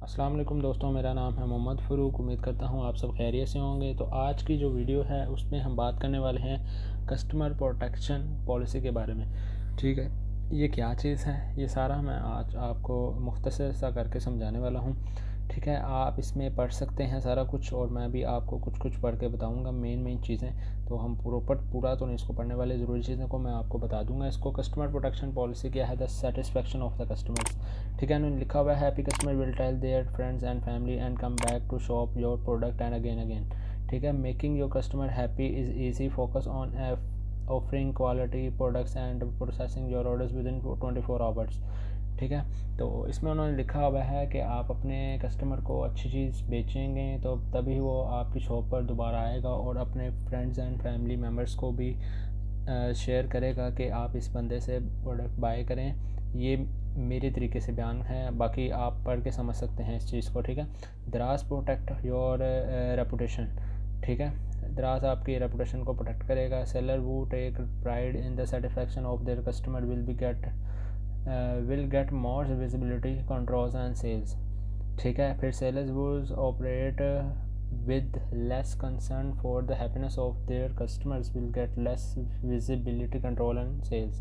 अस्सलाम वालेकुम दोस्तों, मेरा नाम है मोहम्मद फ़ारूक। उम्मीद करता हूँ आप सब खैरियत से होंगे। तो आज की जो वीडियो है उसमें हम बात करने वाले हैं कस्टमर प्रोटेक्शन पॉलिसी के बारे में। ठीक है, ये क्या चीज़ है, ये सारा मैं आज आपको मुख्तसर सा करके समझाने वाला हूँ। ठीक है, आप इसमें पढ़ सकते हैं सारा कुछ, और मैं भी आपको कुछ कुछ पढ़ के बताऊँगा मेन चीज़ें। तो हम पूरा तो नहीं इसको पढ़ने वाले, ज़रूरी चीज़ों को मैं आपको बता दूँगा। इसको कस्टमर प्रोटेक्शन पॉलिसी क्या है, the satisfaction of the customers. ठीक है, उन्होंने लिखा हुआ है happy customer will tell their friends and family and come back to shop your product and again. ठीक है, making your customer happy is easy, focus on offering quality products and processing your orders within 24 hours. ठीक है, तो इसमें उन्होंने लिखा हुआ है कि आप अपने कस्टमर को अच्छी चीज़ बेचेंगे तो तभी वो आपकी शॉप पर दोबारा आएगा और अपने फ्रेंड्स एंड फैमिली मेम्बर्स को भी शेयर करेगा कि आप इस बंदे से प्रोडक्ट बाय करें। ये मेरे तरीके से बयान है, बाकी आप पढ़ के समझ सकते हैं इस चीज़ को। ठीक है, दराज प्रोटेक्ट योर रेपुटेशन। ठीक है, दराज आपकी रेपुटेशन को प्रोटेक्ट करेगा। सेलर वो take pride in the satisfaction of their customer will get more visibility controls and sales. ठीक है, फिर sellers would operate with less concern for the happiness of their customers will get less visibility control and sales।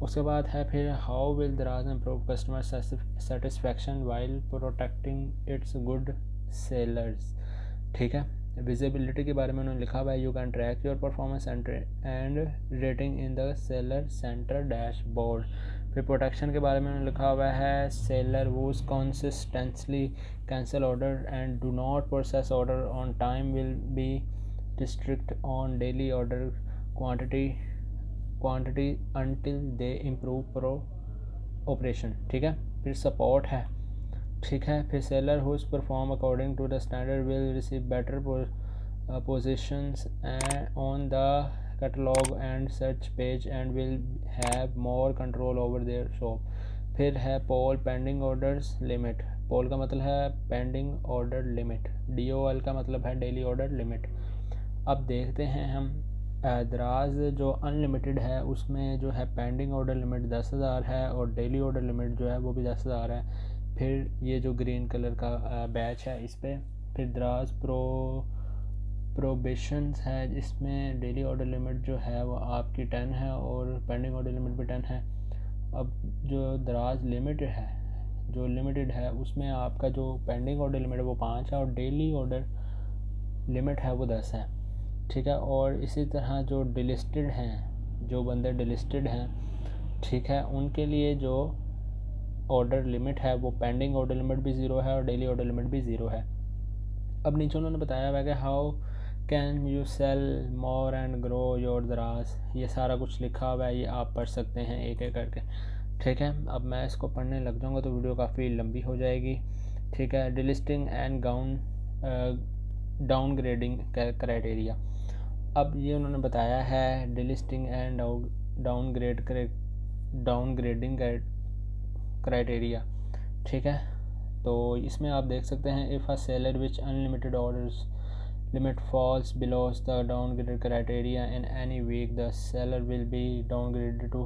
उसके बाद है फिर how will दराज improve customer satisfaction while protecting it's good sellers. ठीक है, विजिबिलिटी के बारे में उन्होंने लिखा हुआ है you can track your performance and rating in the seller centre dashboard. फिर प्रोटेक्शन के बारे में उन्होंने लिखा हुआ है seller whose consistently cancel order and do not process order on time will be restrict on daily order quantity until they improve pro operation। ठीक है, फिर सपोर्ट है। ठीक है, फिर seller whose perform according to the standard will receive better positions on the catalog and search page and will have more control over their shop। फिर है पोल pending orders limit. पोल का मतलब है पेंडिंग ऑर्डर लिमिट, DOL का मतलब है daily order limit. अब देखते हैं हम दराज जो अनलिमिटेड है उसमें जो है पेंडिंग ऑर्डर लिमिट 10,000 है और डेली ऑर्डर लिमिट जो है वो भी 10,000 है। फिर ये जो ग्रीन कलर का बैच है इस पर फिर दराज प्रोबेशंस है, जिसमें डेली ऑर्डर लिमिट जो है वो आपकी 10 है और पेंडिंग ऑर्डर लिमिट भी 10 है। अब जो दराज लिमिटेड है उसमें आपका जो पेंडिंग ऑर्डर लिमिट है वो 5 है और डेली ऑर्डर लिमिट है वो 10 है। ठीक है, और इसी तरह जो डिलिस्टेड हैं, जो बंदे डिलिस्टेड हैं, ठीक है, उनके लिए जो ऑर्डर लिमिट है वो पेंडिंग ऑर्डर लिमिट भी 0 है और डेली ऑर्डर लिमिट भी 0 है। अब नीचे उन्होंने बताया हुआ है कि how can you sell more and grow your Daraz. ये सारा कुछ लिखा हुआ है, ये आप पढ़ सकते हैं एक एक करके। ठीक है, अब मैं इसको पढ़ने लग जाऊँगा तो वीडियो काफ़ी लंबी हो जाएगी। ठीक है, डिलिस्टिंग एंड डाउनग्रेडिंग क्राइटेरिया। अब ये उन्होंने बताया है डिलिस्टिंग एंड डाउनग्रेडिंग क्राइटेरिया। ठीक है, तो इसमें आप देख सकते हैं if a seller which unlimited orders limit falls below the downgraded criteria in any week, the seller will be downgraded to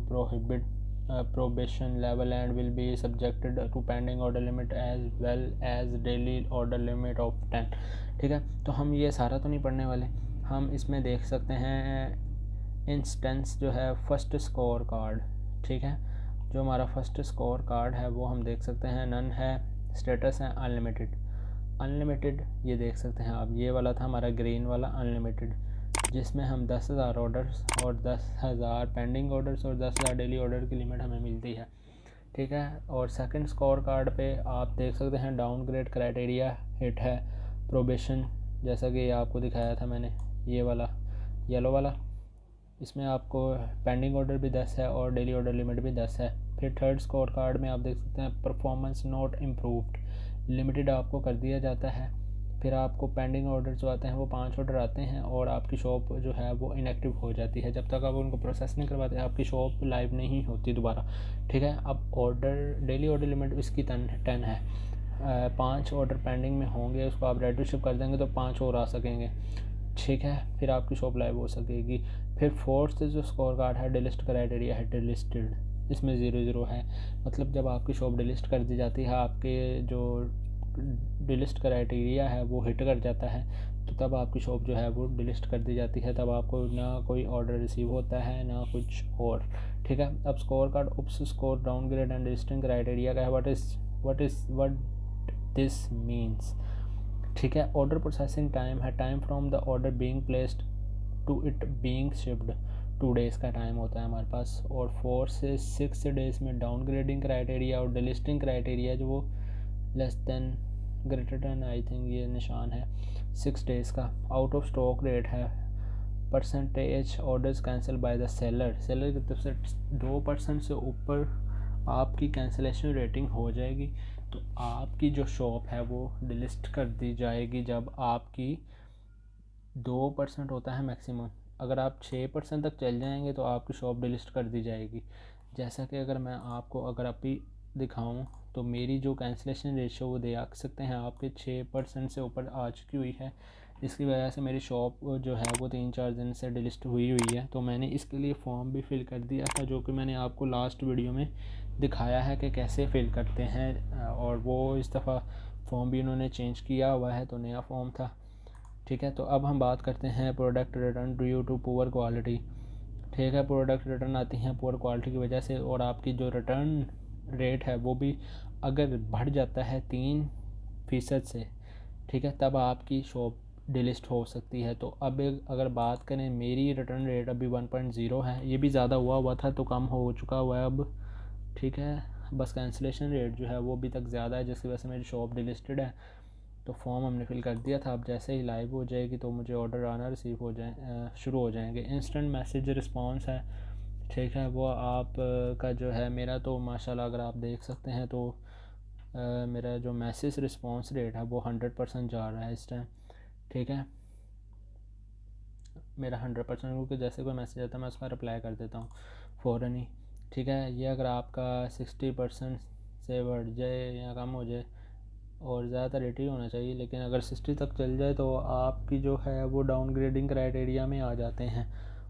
probation level and will be subjected to pending order limit as well as daily order limit of 10। ठीक है, तो हम ये सारा तो नहीं पढ़ने वाले, हम इसमें देख सकते हैं इंस्टेंस जो है फर्स्ट स्कोर कार्ड। ठीक है, जो हमारा फर्स्ट स्कोर कार्ड है वो हम देख सकते हैं नन है, स्टेटस है अनलिमिटेड ये देख सकते हैं आप। ये वाला था हमारा ग्रीन वाला अनलिमिटेड, जिसमें हम 10,000 ऑर्डर्स और 10,000 पेंडिंग ऑर्डर्स और 10,000 डेली ऑर्डर की लिमिट हमें मिलती है। ठीक है, और सेकंड स्कोर कार्ड पे आप देख सकते हैं डाउनग्रेड क्राइटेरिया हिट है, प्रोबेशन, जैसा कि आपको दिखाया था मैंने, ये वाला येलो वाला, इसमें आपको पेंडिंग ऑर्डर भी 10 है और डेली ऑर्डर लिमिट भी 10 है। फिर थर्ड स्कोर कार्ड में आप देख सकते हैं परफॉर्मेंस नॉट इम्प्रूव्ड, लिमिटेड आपको कर दिया जाता है। फिर आपको पेंडिंग ऑर्डर जो आते हैं वो 5 ऑर्डर आते हैं और आपकी शॉप जो है वो इनएक्टिव हो जाती है। जब तक आप उनको प्रोसेस नहीं करवाते आपकी शॉप लाइव नहीं होती दोबारा। ठीक है, अब ऑर्डर डेली ऑर्डर लिमिट इसकी 10 है, 5 ऑर्डर पेंडिंग में होंगे, उसको आप रेडी टू शिप कर देंगे तो 5 और आ सकेंगे। ठीक है, फिर आपकी शॉप लाइव हो सकेगी। फिर फोर्थ जो स्कोर कार्ड है डिलिस्ट क्राइटेरिया है डिलिस्टेड, इसमें 0 है, मतलब जब आपकी शॉप डिलिस्ट कर दी जाती है आपके जो डिलिस्ट क्राइटेरिया है वो हिट कर जाता है तो तब आपकी शॉप जो है वो डिलिस्ट कर दी जाती है। तब आपको ना कोई ऑर्डर रिसीव होता है ना कुछ और, ठीक है। अब score card oops score downgrade and delisting criteria का है व्हाट दिस मीन्स, ठीक है। ऑर्डर प्रोसेसिंग टाइम है time from the order being placed to it being shipped, 2 days का टाइम होता है हमारे पास। और 4 से 6 डेज़ में डाउनग्रेडिंग क्राइटेरिया और डिलिस्टिंग क्राइटेरिया जो वो less than greater than, I think ये निशान है 6 डेज़ का। आउट ऑफ स्टॉक रेट है percentage orders cancel by the seller की तरफ से 2% से ऊपर आपकी कैंसिलेशन रेटिंग हो जाएगी तो आपकी जो शॉप है वो डिलिस्ट कर दी जाएगी। जब आपकी 2% होता है मैक्सिमम, अगर आप 6% तक चल जाएंगे तो आपकी शॉप डिलिस्ट कर दी जाएगी। जैसा कि अगर मैं आपको अगर अभी दिखाऊं तो मेरी जो कैंसिलेशन रेशियो वो देख सकते हैं आपके 6% से ऊपर आ चुकी हुई है। इसकी वजह से मेरी शॉप जो है वो 3-4 दिन से डिलिस्ट हुई है। तो मैंने इसके लिए फॉर्म भी फिल कर दिया था जो कि मैंने आपको लास्ट वीडियो में दिखाया है कि कैसे फिल करते हैं, और वो इस दफ़ा फॉर्म भी उन्होंने चेंज किया हुआ है तो नया फॉर्म था, ठीक है। तो अब हम बात करते हैं product return due to poor quality, ठीक है। प्रोडक्ट रिटर्न आती हैं पुअर क्वालिटी की वजह से और आपकी जो रिटर्न रेट है वो भी अगर बढ़ जाता है 3% से, ठीक है, तब आपकी शॉप डिलिस्ट हो सकती है। तो अब अगर बात करें मेरी रिटर्न रेट अभी 1.0 है, ये भी ज़्यादा हुआ था तो कम हो चुका हुआ है अब, ठीक है। बस कैंसिलेशन रेट जो है वो अभी तक ज़्यादा है जिसकी वजह से मेरी शॉप डिलिस्टेड है। तो फॉर्म हमने फिल कर दिया था। अब जैसे ही लाइव हो जाएगी तो मुझे ऑर्डर आना रिसीव हो जाए शुरू हो जाएंगे। इंस्टेंट मैसेज रिस्पांस है, ठीक है। वो आप का जो है मेरा तो माशाल्लाह अगर आप देख सकते हैं तो मेरा जो मैसेज रिस्पांस रेट है वो 100% जा रहा है इस टाइम, ठीक है। मेरा 100%, क्योंकि जैसे कोई मैसेज आता है मैं उसका रिप्लाई कर देता हूँ फ़ौरन ही, ठीक है। ये अगर आपका 60% से बढ़ जाए या कम हो जाए, और ज़्यादातर 80 होना चाहिए, लेकिन अगर 60 तक चल जाए तो आपकी जो है वो डाउनग्रेडिंग क्राइटेरिया में आ जाते हैं।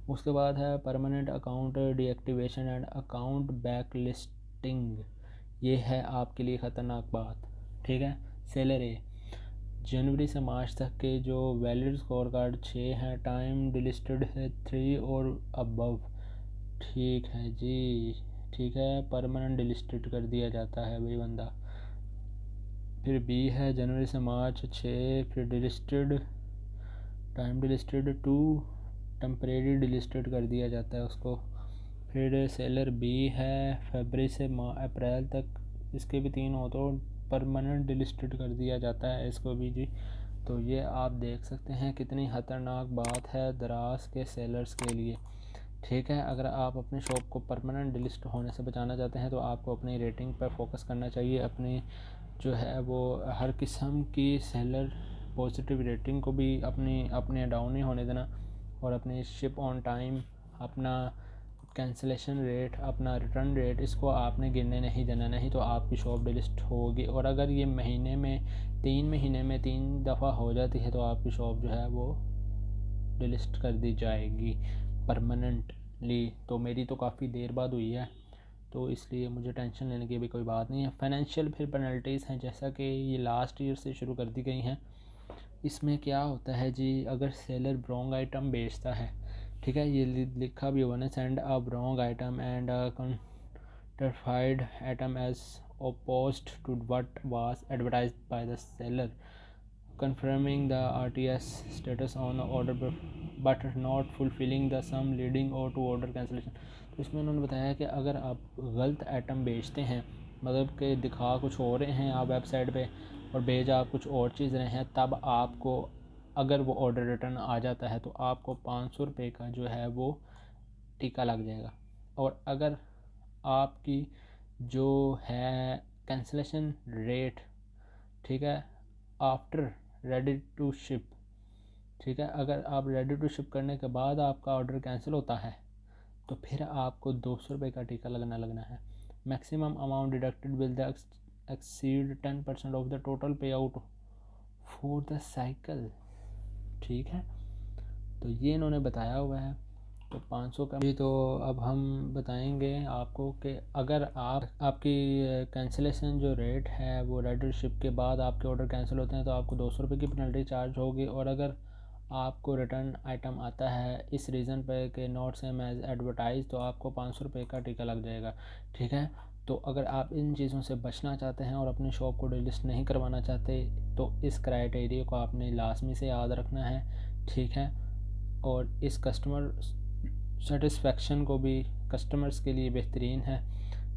उसके बाद है permanent account deactivation and account back listing, ये है आपके लिए ख़तरनाक बात, ठीक है। सेलर ए जनवरी से मार्च तक के जो वैलिड स्कोर कार्ड 6 हैं, टाइम डिलिस्टेड है 3 और अबव, ठीक है जी, ठीक है। परमानेंट डिलिस्टेड कर दिया जाता है भाई बंदा। फिर बी है जनवरी से मार्च 6, फिर डिलिस्टेड टाइम डिलिस्टेड 2, टेम्परेरी डिलिस्टेड कर दिया जाता है उसको। फिर सेलर बी है फरवरी से अप्रैल तक, इसके भी 3 हो तो परमानेंट डिलिस्टेड कर दिया जाता है इसको भी जी। तो ये आप देख सकते हैं कितनी ख़तरनाक बात है दराज के सेलर्स के लिए, ठीक है। अगर आप अपनी शॉप को परमानेंट डिलिस्ट होने से बचाना चाहते हैं तो आपको अपनी रेटिंग पर फोकस करना चाहिए। अपनी जो है वो हर किस्म की सेलर पॉजिटिव रेटिंग को भी अपने डाउन नहीं होने देना, और अपनी शिप ऑन टाइम, अपना कैंसिलेशन रेट, अपना रिटर्न रेट, इसको आपने गिरने नहीं देना, नहीं तो आपकी शॉप डिलिस्ट होगी। और अगर ये महीने में 3 दफ़ा हो जाती है तो आपकी शॉप जो है वो डिलिस्ट कर दी जाएगी परमानेंटली। तो मेरी तो काफ़ी देर बाद हुई है तो इसलिए मुझे टेंशन लेने की भी कोई बात नहीं है। फाइनेंशियल फिर पेनल्टीज़ हैं जैसा कि ये लास्ट ईयर से शुरू कर दी गई हैं। इसमें क्या होता है जी, अगर सेलर रॉन्ग आइटम बेचता है, ठीक है, ये लिखा भी हुआ ना, send a wrong item and counterfeit item as opposed to what was advertised by the seller, confirming the RTS status on the order but not fulfilling the sum leading or to order cancellation। तो इसमें उन्होंने बताया कि अगर आप गलत item बेचते हैं, मतलब कि दिखा कुछ और रहे हैं आप वेबसाइट पे और भेज आप कुछ और चीज़ रहे हैं, तब आपको अगर वो ऑर्डर रिटर्न आ जाता है तो आपको 500 रुपये का जो है वो टीका लग जाएगा। और अगर आपकी जो है कैंसिलेशन रेट, ठीक है, आफ्टर रेडी टू शिप, ठीक है, अगर आप रेडी टू शिप करने के बाद आपका ऑर्डर कैंसिल होता है तो फिर आपको 200 रुपये का टीका लगना है। Maximum amount deducted will the exceed 10% of the total पे आउट फॉर द साइकिल, ठीक है। तो ये इन्होंने बताया हुआ है तो 500 का भी। तो अब हम बताएंगे आपको कि अगर आपकी कैंसिलेशन जो रेट है वो रेड रिसिप्ट के बाद आपके ऑर्डर कैंसिल होते हैं तो आपको 200 रुपये की पेनल्टी चार्ज होगी। और अगर आपको रिटर्न आइटम आता है इस रीज़न पे कि नॉट सेम एज एडवर्टाइज तो आपको 500 रुपये का टीका लग जाएगा। ठीक है, तो अगर आप इन चीज़ों से बचना चाहते हैं और अपनी शॉप को डिलिस्ट नहीं करवाना चाहते तो इस क्राइटेरिया को आपने लाजमी से याद रखना है। ठीक है, और इस कस्टमर सेटिस्फेक्शन को भी कस्टमर्स के लिए बेहतरीन है।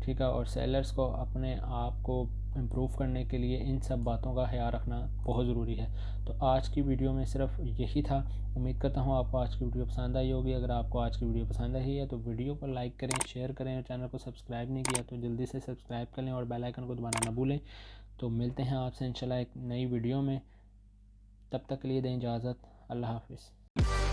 ठीक है, और सेलर्स को अपने आप को इम्प्रूव करने के लिए इन सब बातों का ख्याल रखना बहुत ज़रूरी है। तो आज की वीडियो में सिर्फ यही था। उम्मीद करता हूँ आपको आज की वीडियो पसंद आई होगी। अगर आपको आज की वीडियो पसंद आई है तो वीडियो को लाइक करें, शेयर करें, और चैनल को सब्सक्राइब नहीं किया तो जल्दी से सब्सक्राइब कर लें और बेल आइकन को दबाना ना भूलें। तो मिलते हैं आपसे इंशाल्लाह एक नई वीडियो में। तब तक के लिए दें इजाज़त। अल्लाह हाफिज़।